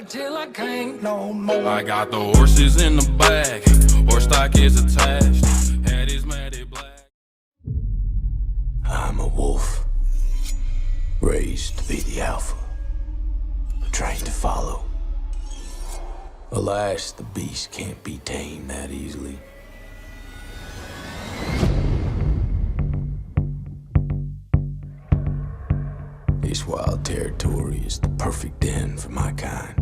till I can't no more. I got the horses in the back, horse stock is attached, head is matted black. I'm a wolf, raised to be the alpha, trained to follow. Alas, the beast can't be tamed that easily. This wild territory is the perfect den for my kind.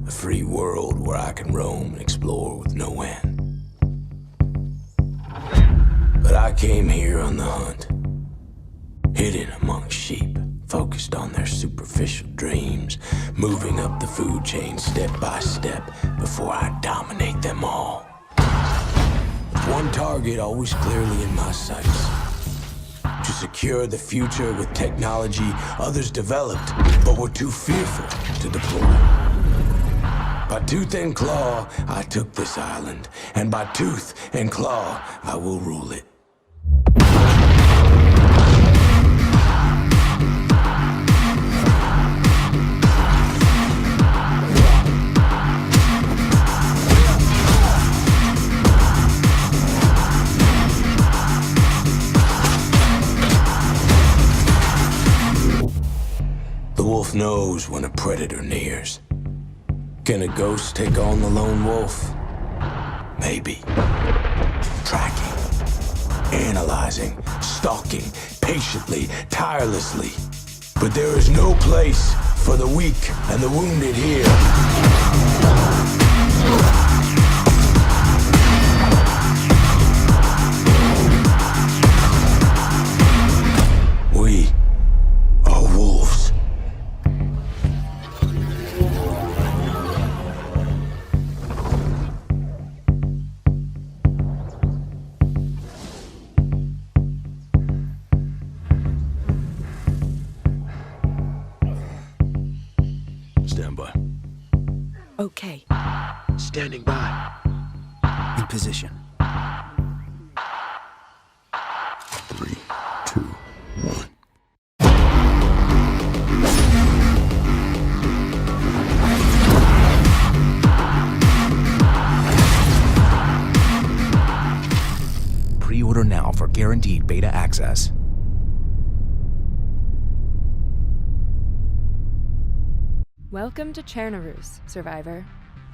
A free world where I can roam and explore with no end. But I came here on the hunt, hidden among sheep, focused on their superficial dreams, moving up the food chain step by step before I dominate them all. With one target always clearly in my sights: to secure the future with technology others developed but were too fearful to deploy. By tooth and claw, I took this island, and by tooth and claw, I will rule it. The wolf knows when a predator nears. Can a ghost take on the lone wolf? Maybe. Tracking, analyzing, stalking, patiently, tirelessly. But there is no place for the weak and the wounded here. We are wolves. Stand by. Okay. Standing by. In position. 3, 2, 1. Pre-order now for guaranteed beta access. Welcome to Chernarus, survivor.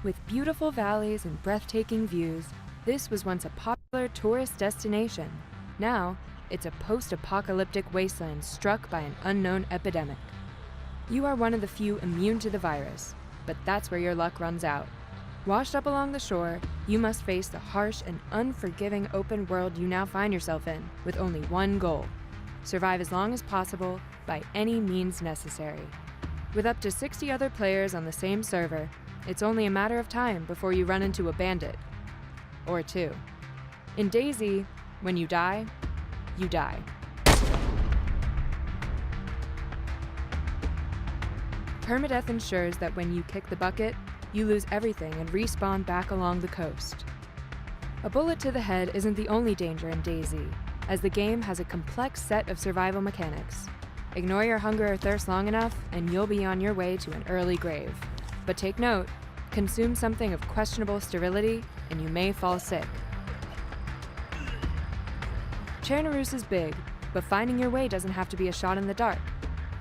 With beautiful valleys and breathtaking views, this was once a popular tourist destination. Now, it's a post-apocalyptic wasteland struck by an unknown epidemic. You are one of the few immune to the virus, but that's where your luck runs out. Washed up along the shore, you must face the harsh and unforgiving open world you now find yourself in, with only one goal: survive as long as possible by any means necessary. With up to 60 other players on the same server, it's only a matter of time before you run into a bandit. Or two. In DayZ, when you die, you die. Permadeath ensures that when you kick the bucket, you lose everything and respawn back along the coast. A bullet to the head isn't the only danger in DayZ, as the game has a complex set of survival mechanics. Ignore your hunger or thirst long enough, and you'll be on your way to an early grave. But take note, consume something of questionable sterility, and you may fall sick. Chernarus is big, but finding your way doesn't have to be a shot in the dark.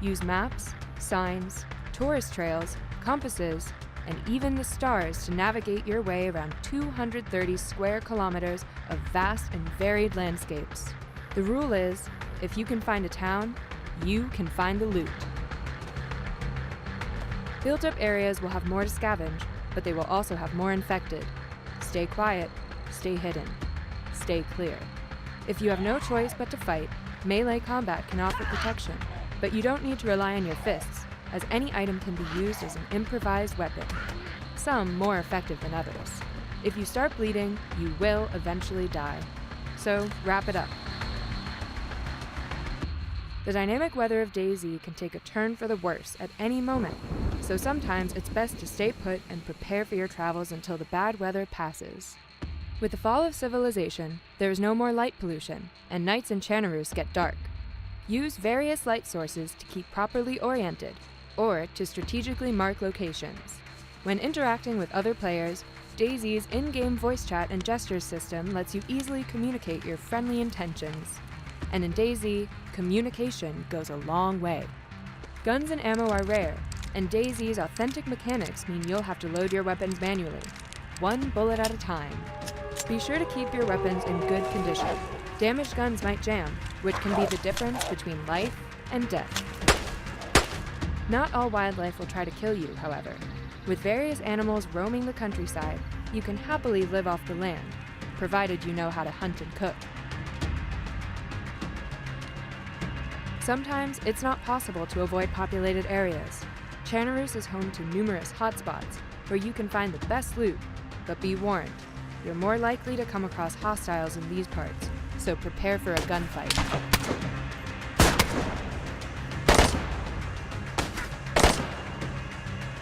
Use maps, signs, tourist trails, compasses, and even the stars to navigate your way around 230 square kilometers of vast and varied landscapes. The rule is, if you can find a town, you can find the loot. Built-up areas will have more to scavenge, but they will also have more infected. Stay quiet, stay hidden, stay clear. If you have no choice but to fight, melee combat can offer protection, but you don't need to rely on your fists, as any item can be used as an improvised weapon, some more effective than others. If you start bleeding, you will eventually die. So, wrap it up. The dynamic weather of DayZ can take a turn for the worse at any moment, so sometimes it's best to stay put and prepare for your travels until the bad weather passes. With the fall of civilization, there is no more light pollution, and nights in Chernarus get dark. Use various light sources to keep properly oriented. or to strategically mark locations. When interacting with other players, DayZ's in-game voice chat and gestures system lets you easily communicate your friendly intentions. And in DayZ, communication goes a long way. Guns and ammo are rare, and DayZ's authentic mechanics mean you'll have to load your weapons manually, one bullet at a time. Be sure to keep your weapons in good condition. Damaged guns might jam, which can be the difference between life and death. Not all wildlife will try to kill you, however. With various animals roaming the countryside, you can happily live off the land, provided you know how to hunt and cook. Sometimes it's not possible to avoid populated areas. Chernarus is home to numerous hotspots where you can find the best loot, but be warned, you're more likely to come across hostiles in these parts, so prepare for a gunfight.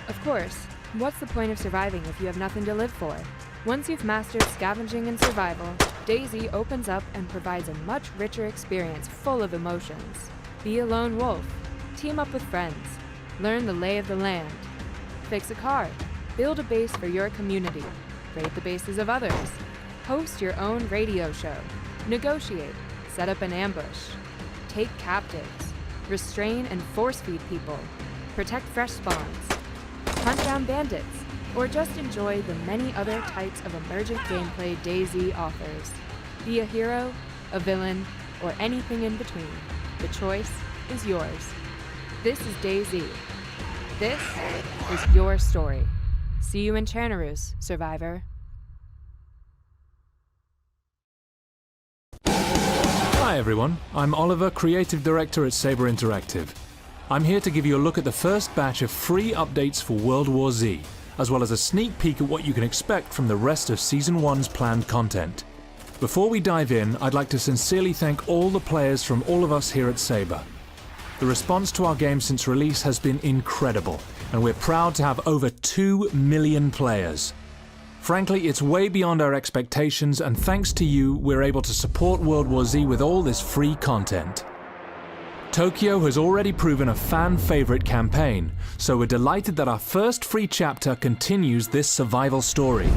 Of course, what's the point of surviving if you have nothing to live for? Once you've mastered scavenging and survival, DayZ opens up and provides a much richer experience full of emotions. Be a lone wolf, team up with friends, learn the lay of the land, fix a car, build a base for your community, raid the bases of others, host your own radio show, negotiate, set up an ambush, take captives, restrain and force-feed people, protect fresh spawns, hunt down bandits, or just enjoy the many other types of emergent gameplay DayZ offers. Be a hero, a villain, or anything in between. The choice is yours. This is DayZ. This is your story. See you in Chernarus, survivor. Hi everyone, I'm Oliver, Creative Director at Saber Interactive. I'm here to give you a look at the first batch of free updates for World War Z, as well as a sneak peek at what you can expect from the rest of Season 1's planned content. Before we dive in, I'd like to sincerely thank all the players from all of us here at Saber. The response to our game since release has been incredible, and we're proud to have over 2 million players. Frankly, it's way beyond our expectations, and thanks to you, we're able to support World War Z with all this free content. Tokyo has already proven a fan-favorite campaign, so we're delighted that our first free chapter continues this survival story.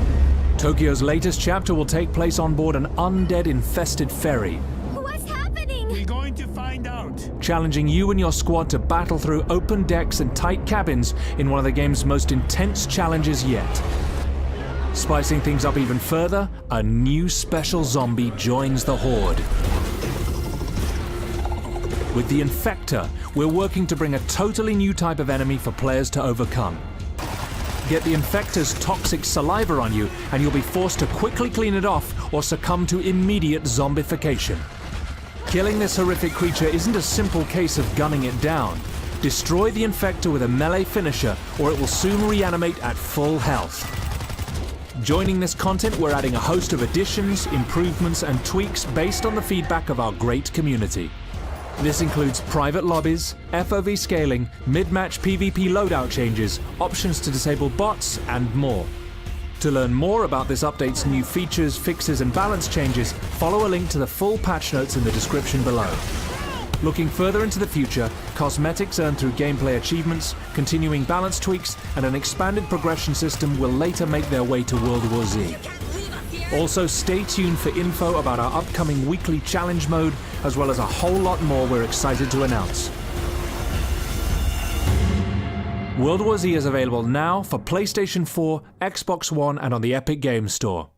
Tokyo's latest chapter will take place on board an undead-infested ferry. What's happening? We're going to find out. Challenging you and your squad to battle through open decks and tight cabins in one of the game's most intense challenges yet. Spicing things up even further, a new special zombie joins the horde. With the Infector, we're working to bring a totally new type of enemy for players to overcome. Get the Infector's toxic saliva on you, and you'll be forced to quickly clean it off or succumb to immediate zombification. Killing this horrific creature isn't a simple case of gunning it down. Destroy the Infector with a melee finisher, or it will soon reanimate at full health. Joining this content, we're adding a host of additions, improvements, and tweaks based on the feedback of our great community. This includes private lobbies, FOV scaling, mid-match PvP loadout changes, options to disable bots, and more. To learn more about this update's new features, fixes, and balance changes, follow a link to the full patch notes in the description below. Looking further into the future, cosmetics earned through gameplay achievements, continuing balance tweaks, and an expanded progression system will later make their way to World War Z. Also, stay tuned for info about our upcoming weekly challenge mode, as well as a whole lot more we're excited to announce. World War Z is available now for PlayStation 4, Xbox One, and on the Epic Games Store.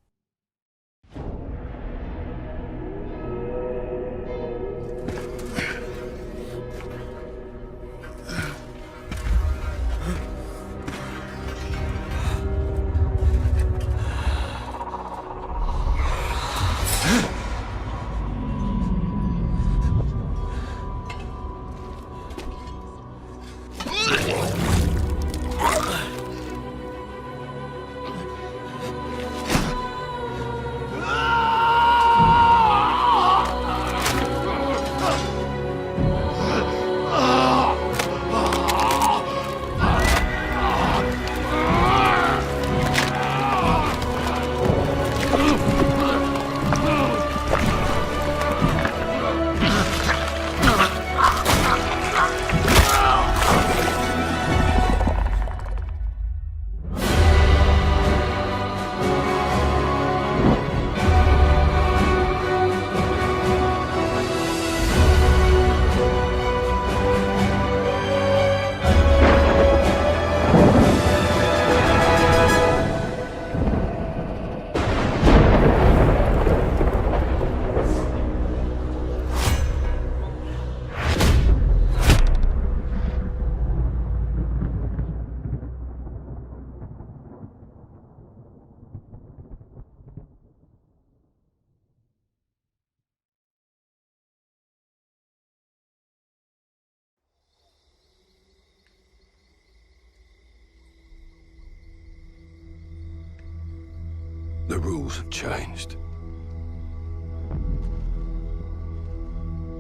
The rules have changed.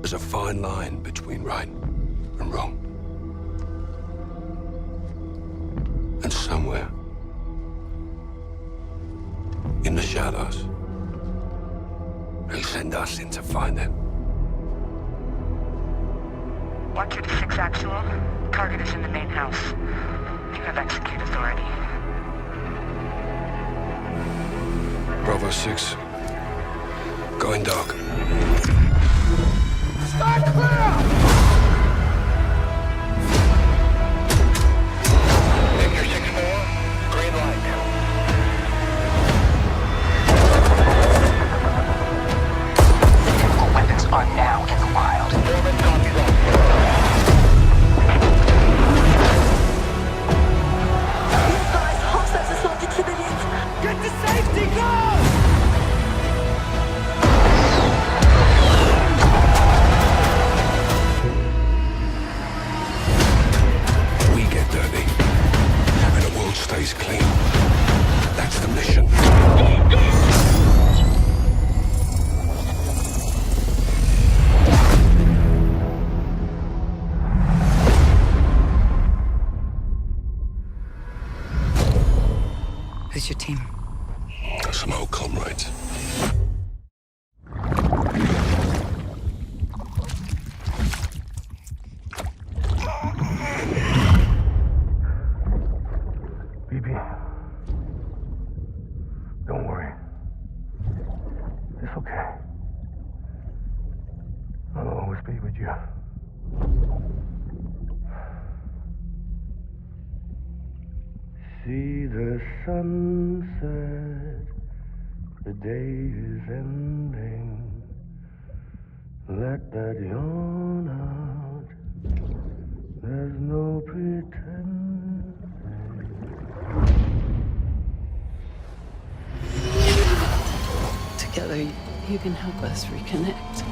There's a fine line between right and wrong. And somewhere in the shadows, they send us in to find it. 126 actual. Target is in the main house. You have execute authority. Bravo 6. Going dark. Start clear! Victor 6-4, green light. All weapons are now in the wild. Foreman, copy that. Guys, hostiles assaulted civilians. Get to safety, go! We get dirty, and the world stays clean. That's the mission. Who's your team? Some old comrades. BB, don't worry. It's okay. I'll always be with you. See the sunset, the day is ending. Let that yawn out. There's no pretending. Together, you can help us reconnect.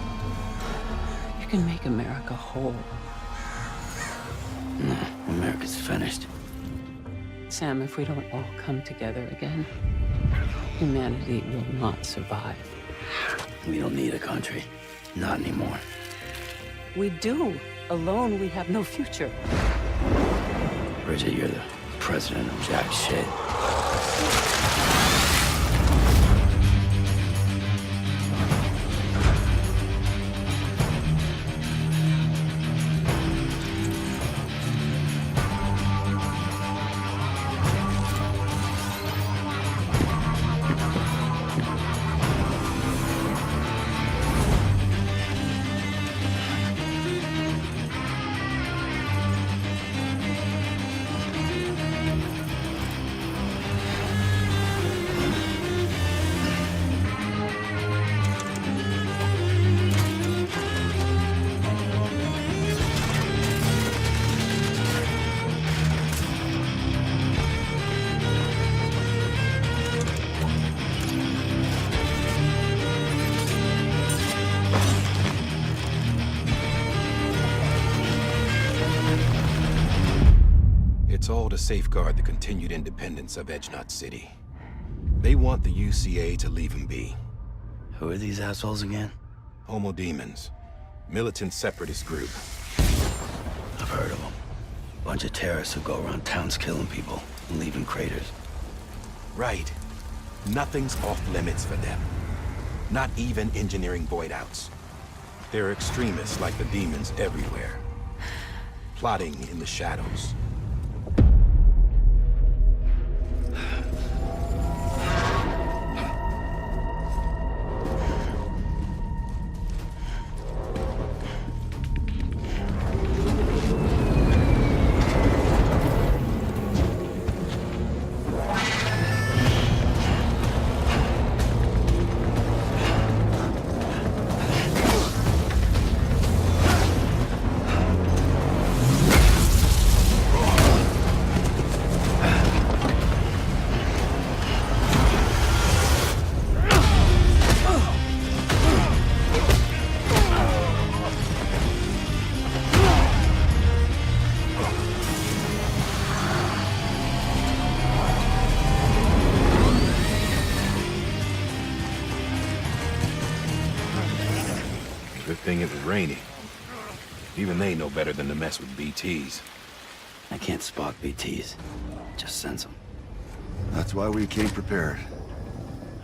You can make America whole. No, America's finished. Sam, if we don't all come together again, humanity will not survive. We don't need a country. Not anymore. We do. Alone, we have no future. Bridget, you're the president of jack shit. It's all to safeguard the continued independence of Edgenut City. They want the UCA to leave him be. Who are these assholes again? Homo Demons. Militant separatist group. I've heard of them. Bunch of terrorists who go around towns killing people and leaving craters. Right. Nothing's off limits for them. Not even engineering void outs. They're extremists like the demons everywhere. Plotting in the shadows. thing it was raining. Even they know better than to mess with BTs. I can't spot BTs. Just sense them. That's why we came prepared.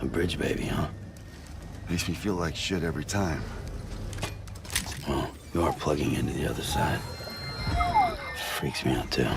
A bridge baby, huh? Makes me feel like shit every time. Well, you are plugging into the other side. Freaks me out, too.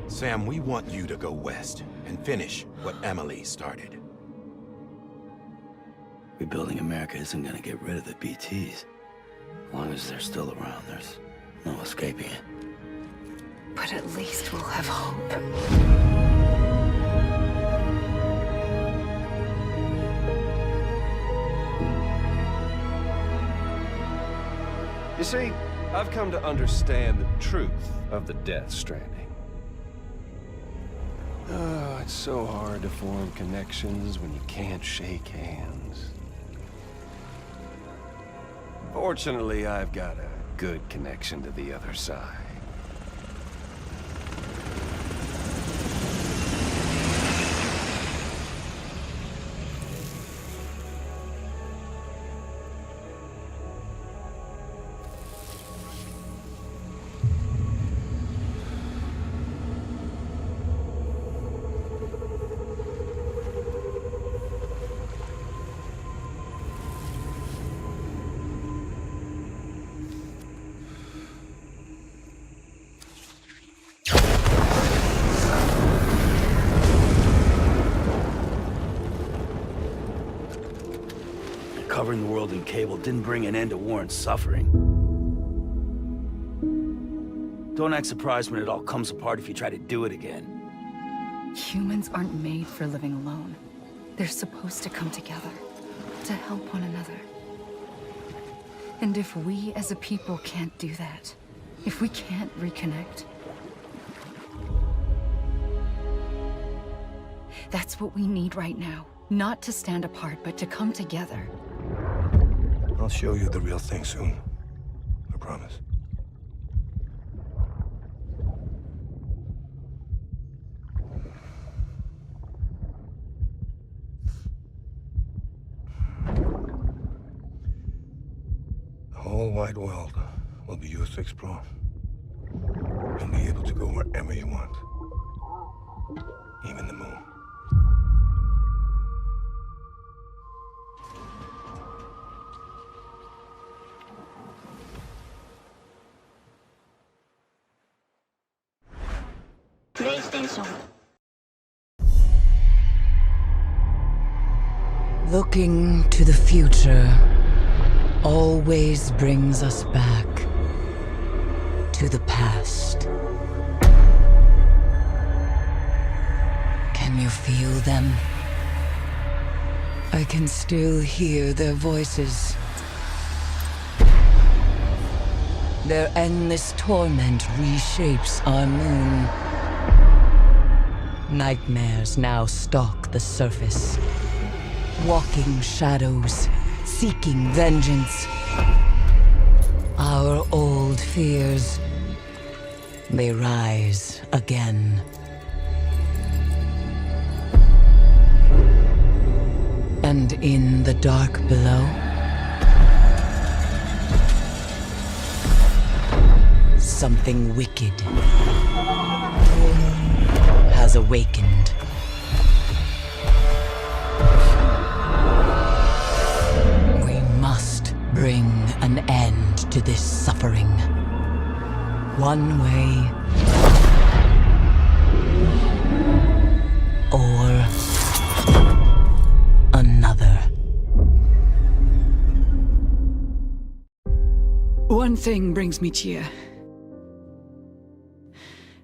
Sam, we want you to go west and finish what Emily started. Rebuilding America isn't gonna get rid of the BTs. As long as they're still around, there's no escaping it. But at least we'll have hope. You see, I've come to understand the truth of the Death Stranding. Oh, it's so hard to form connections when you can't shake hands. Fortunately, I've got a good connection to the other side. Covering the world in cable didn't bring an end to war and suffering. Don't act surprised when it all comes apart if you try to do it again. Humans aren't made for living alone. They're supposed to come together, to help one another. And if we as a people can't do that, if we can't reconnect, that's what we need right now. Not to stand apart, but to come together. I'll show you the real thing soon. I promise. The whole wide world will be yours to explore. You'll be able to go wherever you want. Even the moon. PlayStation. Looking to the future always brings us back to the past. Can you feel them? I can still hear their voices. Their endless torment reshapes our moon. Nightmares now stalk the surface. Walking shadows, seeking vengeance. Our old fears, they rise again. And in the dark below, something wicked has awakened. We must bring an end to this suffering. One way or another. One thing brings me cheer.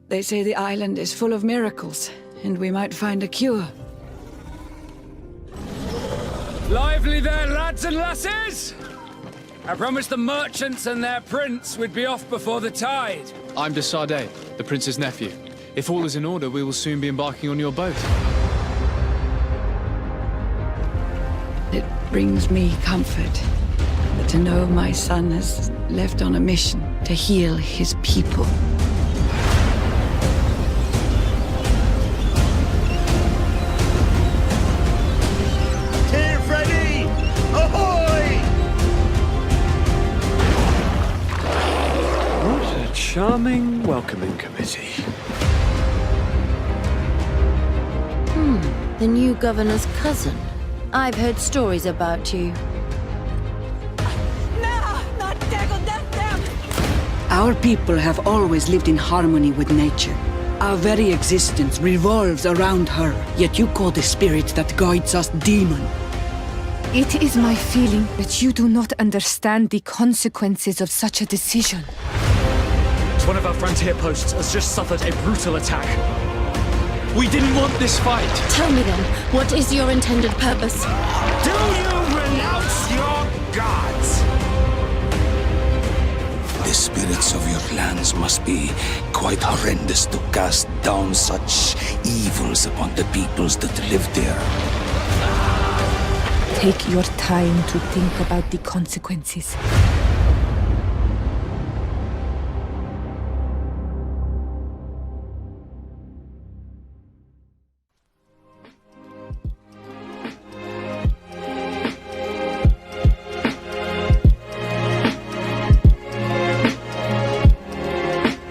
They say the island is full of miracles, and we might find a cure. Lively there, lads and lasses! I promised the merchants and their prince we'd be off before the tide. I'm de Sardet, the prince's nephew. If all is in order, we will soon be embarking on your boat. It brings me comfort to know my son has left on a mission to heal his people. Charming welcoming committee. The new governor's cousin. I've heard stories about you. Our people have always lived in harmony with nature. Our very existence revolves around her, yet you call the spirit that guides us demon. It is my feeling that you do not understand the consequences of such a decision. One of our frontier posts has just suffered a brutal attack. We didn't want this fight. Tell me then, what is your intended purpose? Do you renounce your gods? The spirits of your lands must be quite horrendous to cast down such evils upon the peoples that live there. Take your time to think about the consequences.